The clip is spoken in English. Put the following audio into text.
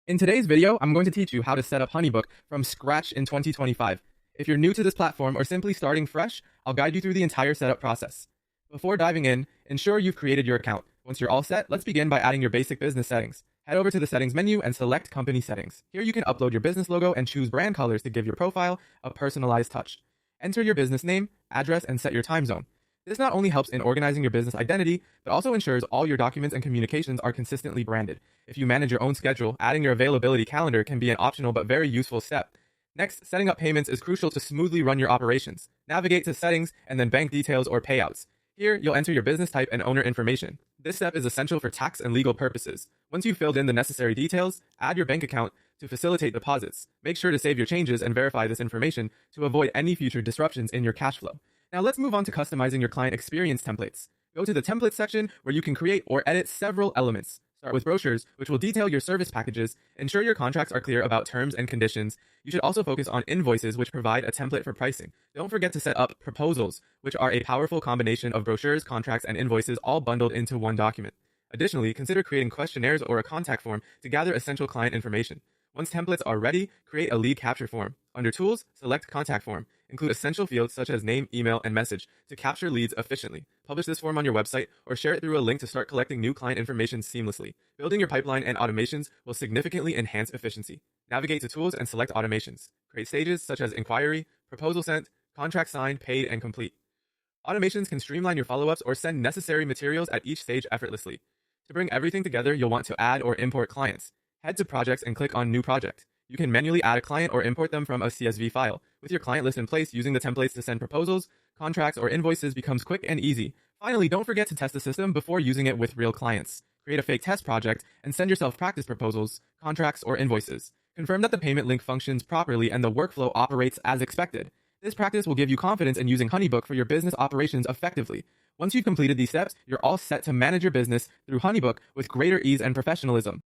In today's video, I'm going to teach you how to set up HoneyBook from scratch in 2025. If you're new to this platform or simply starting fresh, I'll guide you through the entire setup process. Before diving in, ensure you've created your account. Once you're all set, let's begin by adding your basic business settings. Head over to the settings menu and select company settings. Here you can upload your business logo and choose brand colors to give your profile a personalized touch. Enter your business name, address, and set your time zone. This not only helps in organizing your business identity, but also ensures all your documents and communications are consistently branded. If you manage your own schedule, adding your availability calendar can be an optional but very useful step. Next, setting up payments is crucial to smoothly run your operations. Navigate to settings and then bank details or payouts. Here, you'll enter your business type and owner information. This step is essential for tax and legal purposes. Once you've filled in the necessary details, add your bank account to facilitate deposits. Make sure to save your changes and verify this information to avoid any future disruptions in your cash flow. Now let's move on to customizing your client experience templates. Go to the templates section where you can create or edit several elements. Start with brochures, which will detail your service packages. Ensure your contracts are clear about terms and conditions. You should also focus on invoices, which provide a template for pricing. Don't forget to set up proposals, which are a powerful combination of brochures, contracts, and invoices all bundled into one document. Additionally, consider creating questionnaires or a contact form to gather essential client information. Once templates are ready, create a lead capture form. Under Tools, select Contact Form. Include essential fields such as name, email, and message to capture leads efficiently. Publish this form on your website or share it through a link to start collecting new client information seamlessly. Building your pipeline and automations will significantly enhance efficiency. Navigate to Tools and select Automations. Create stages such as inquiry, proposal sent, contract signed, paid, and complete. Automations can streamline your follow-ups or send necessary materials at each stage effortlessly. To bring everything together, you'll want to add or import clients. Head to Projects and click on New Project. You can manually add a client or import them from a CSV file. With your client list in place, using the templates to send proposals, contracts, or invoices becomes quick and easy. Finally, don't forget to test the system before using it with real clients. Create a fake test project and send yourself practice proposals, contracts, or invoices. Confirm that the payment link functions properly and the workflow operates as expected. This practice will give you confidence in using HoneyBook for your business operations effectively. Once you've completed these steps, you're all set to manage your business through HoneyBook with greater ease and professionalism.